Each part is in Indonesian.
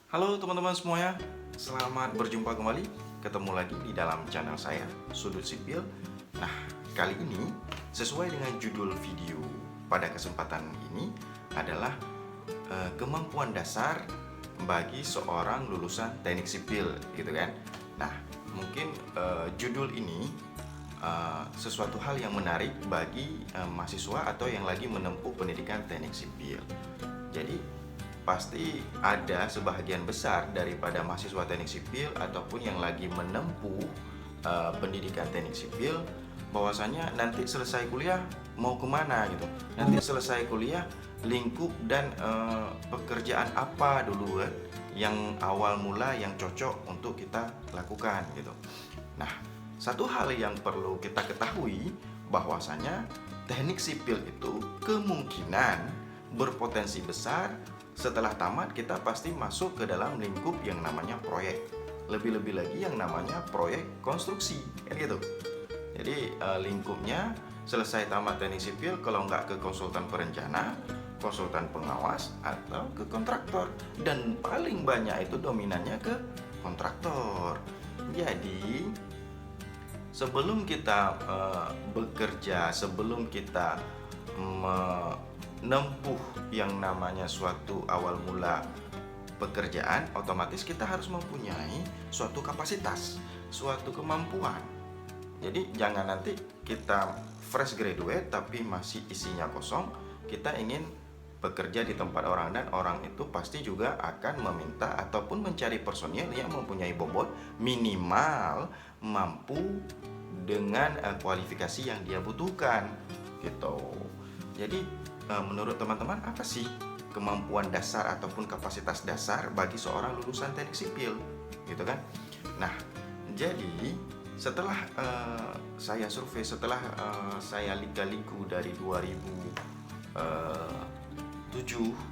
Halo teman-teman semuanya, selamat berjumpa kembali. Ketemu lagi di dalam channel saya, Sudut Sipil. Nah, kali ini sesuai dengan judul video pada kesempatan ini adalah kemampuan dasar bagi seorang lulusan teknik sipil, gitu kan. Nah, mungkin judul ini sesuatu hal yang menarik bagi mahasiswa atau yang lagi menempuh pendidikan teknik sipil. Jadi pasti ada sebahagian besar daripada mahasiswa teknik sipil ataupun yang lagi menempuh pendidikan teknik sipil bahwasanya nanti selesai kuliah mau kemana gitu. Nanti selesai kuliah lingkup dan pekerjaan apa dulu kan yang awal mula yang cocok untuk kita lakukan gitu. Nah, satu hal yang perlu kita ketahui bahwasanya teknik sipil itu kemungkinan berpotensi besar setelah tamat kita pasti masuk ke dalam lingkup yang namanya proyek. Lebih-lebih lagi yang namanya proyek konstruksi, kan gitu. Jadi lingkupnya selesai tamat teknik sipil kalau nggak ke konsultan perencana, konsultan pengawas, atau ke kontraktor. Dan paling banyak itu dominannya ke kontraktor. Jadi sebelum kita bekerja, sebelum kita menempuh yang namanya suatu awal mula pekerjaan, otomatis kita harus mempunyai suatu kapasitas, suatu kemampuan. Jadi jangan nanti kita fresh graduate tapi masih isinya kosong, kita ingin bekerja di tempat orang dan orang itu pasti juga akan meminta ataupun mencari personil yang mempunyai bobot minimal mampu dengan kualifikasi yang dia butuhkan gitu. Jadi menurut teman-teman apa sih kemampuan dasar ataupun kapasitas dasar bagi seorang lulusan teknik sipil gitu kan? Nah, jadi setelah saya survei, setelah saya liga-ligu dari 2007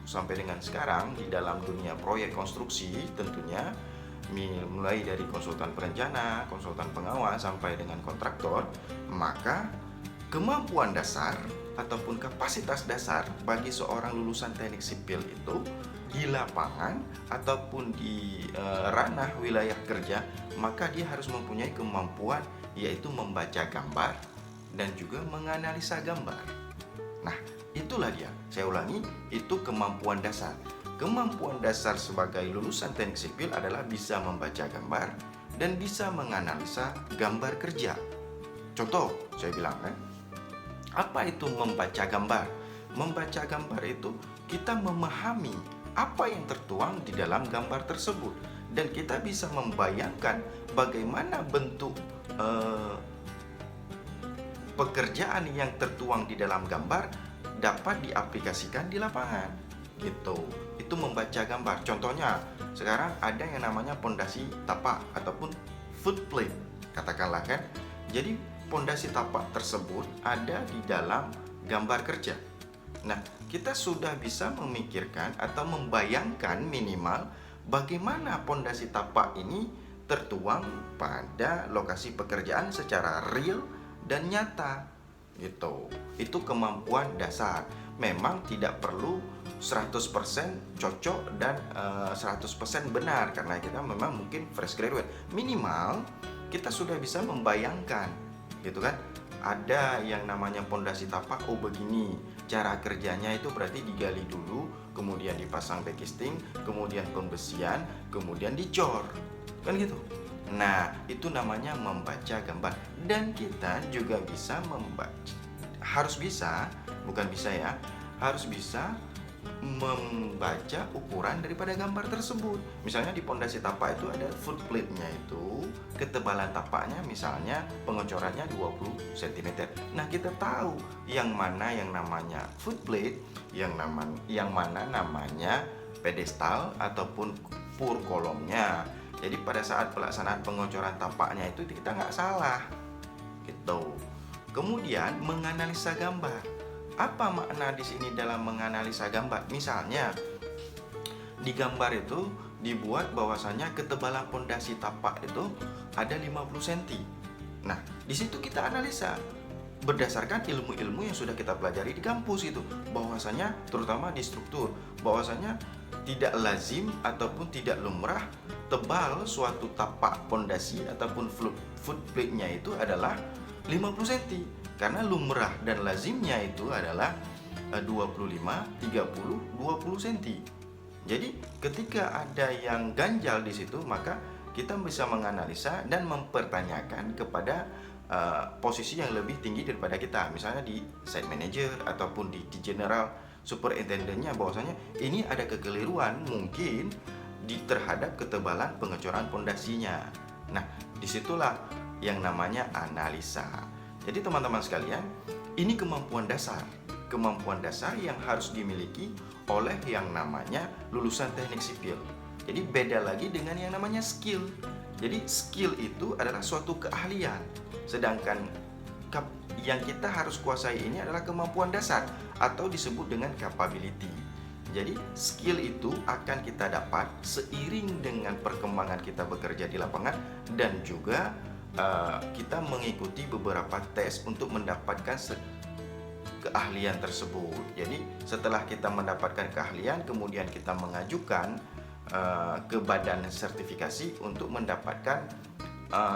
sampai dengan sekarang di dalam dunia proyek konstruksi, tentunya mulai dari konsultan perencana, konsultan pengawas sampai dengan kontraktor, maka kemampuan dasar ataupun kapasitas dasar bagi seorang lulusan teknik sipil itu di lapangan ataupun di ranah wilayah kerja, maka dia harus mempunyai kemampuan yaitu membaca gambar dan juga menganalisa gambar. Nah, itulah dia. Saya ulangi, itu kemampuan dasar. Kemampuan dasar sebagai lulusan teknik sipil adalah bisa membaca gambar dan bisa menganalisa gambar kerja. Contoh, saya bilang kan, apa itu membaca gambar? Membaca gambar itu kita memahami apa yang tertuang di dalam gambar tersebut dan kita bisa membayangkan bagaimana bentuk pekerjaan yang tertuang di dalam gambar dapat diaplikasikan di lapangan gitu. Itu membaca gambar. Contohnya sekarang ada yang namanya pondasi tapak ataupun footplate katakanlah kan. Jadi pondasi tapak tersebut ada di dalam gambar kerja. Nah, kita sudah bisa memikirkan atau membayangkan minimal bagaimana pondasi tapak ini tertuang pada lokasi pekerjaan secara real dan nyata gitu. Itu kemampuan dasar. Memang tidak perlu 100% cocok dan 100% benar karena kita memang mungkin fresh graduate. Minimal kita sudah bisa membayangkan gitu kan, ada yang namanya pondasi tapak, oh begini cara kerjanya, itu berarti digali dulu, kemudian dipasang backcasting, kemudian pembesian, kemudian dicor kan gitu. Nah, itu namanya membaca gambar. Dan kita juga bisa membaca, harus bisa, bukan bisa ya, harus bisa membaca ukuran daripada gambar tersebut. Misalnya di pondasi tapak itu ada footplate-nya, itu ketebalan tapaknya misalnya pengecorannya 20 cm. Nah, kita tahu yang mana yang namanya footplate, yang mana namanya pedestal ataupun pur kolomnya. Jadi pada saat pelaksanaan pengecoran tapaknya itu kita nggak salah gitu. Kemudian menganalisa gambar. Apa makna di sini dalam menganalisa gambar? Misalnya di gambar itu dibuat bahwasanya ketebalan pondasi tapak itu ada 50 cm. Nah, di situ kita analisa berdasarkan ilmu-ilmu yang sudah kita pelajari di kampus itu, bahwasanya terutama di struktur, bahwasanya tidak lazim ataupun tidak lumrah tebal suatu tapak pondasi ataupun footplate-nya itu adalah 50 cm, karena lumrah dan lazimnya itu adalah 25, 30, 20 cm. Jadi ketika ada yang ganjal di situ, maka kita bisa menganalisa dan mempertanyakan kepada posisi yang lebih tinggi daripada kita, misalnya di site manager ataupun di general superintendentnya, bahwasanya ini ada kekeliruan mungkin terhadap ketebalan pengecoran pondasinya. Nah, disitulah yang namanya analisa. Jadi teman-teman sekalian, ini kemampuan dasar yang harus dimiliki oleh yang namanya lulusan teknik sipil. Jadi beda lagi dengan yang namanya skill. Jadi skill itu adalah suatu keahlian, sedangkan yang kita harus kuasai ini adalah kemampuan dasar atau disebut dengan capability. Jadi skill itu akan kita dapat seiring dengan perkembangan kita bekerja di lapangan, dan juga kita mengikuti beberapa tes untuk mendapatkan keahlian tersebut. Jadi setelah kita mendapatkan keahlian, kemudian kita mengajukan ke badan sertifikasi untuk mendapatkan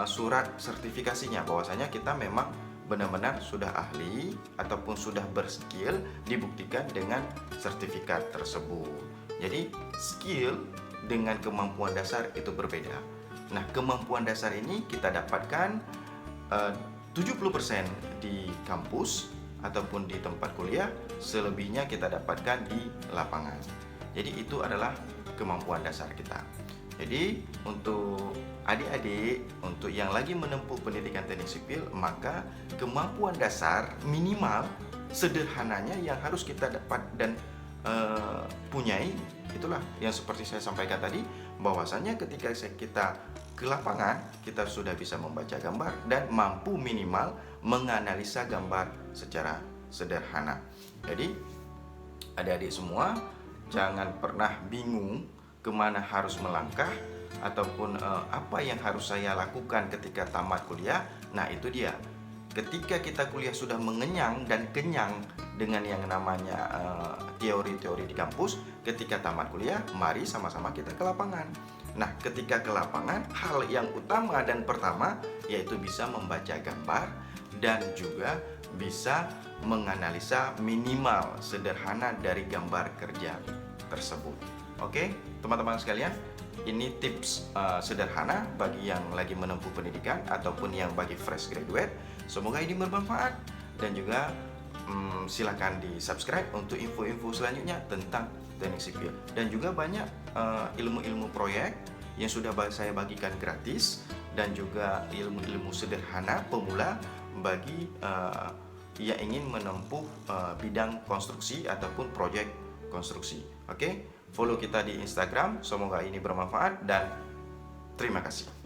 surat sertifikasinya, bahwasanya kita memang benar-benar sudah ahli ataupun sudah berskill, dibuktikan dengan sertifikat tersebut. Jadi skill dengan kemampuan dasar itu berbeda. Nah, kemampuan dasar ini kita dapatkan 70% di kampus ataupun di tempat kuliah, selebihnya kita dapatkan di lapangan. Jadi itu adalah kemampuan dasar kita. Jadi untuk adik-adik, untuk yang lagi menempuh pendidikan teknik sipil, maka kemampuan dasar minimal sederhananya yang harus kita dapat dan punyai, itulah yang seperti saya sampaikan tadi, bahwasanya ketika kita ke lapangan, kita sudah bisa membaca gambar dan mampu minimal menganalisa gambar secara sederhana. Jadi adik-adik semua, jangan pernah bingung kemana harus melangkah ataupun apa yang harus saya lakukan ketika tamat kuliah. Nah, itu dia. Ketika kita kuliah sudah mengenyang dan kenyang dengan yang namanya teori-teori di kampus, ketika tamat kuliah, mari sama-sama kita ke lapangan. Nah, ketika ke lapangan, hal yang utama dan pertama yaitu bisa membaca gambar dan juga bisa menganalisa minimal sederhana dari gambar kerja tersebut. Oke, teman-teman sekalian, ini tips sederhana bagi yang lagi menempuh pendidikan ataupun yang bagi fresh graduate. Semoga ini bermanfaat, dan juga silakan di subscribe untuk info-info selanjutnya tentang teknik sipil, dan juga banyak ilmu-ilmu proyek yang sudah saya bagikan gratis, dan juga ilmu-ilmu sederhana pemula bagi yang ingin menempuh bidang konstruksi ataupun proyek konstruksi. Oke, follow kita di Instagram. Semoga ini bermanfaat dan terima kasih.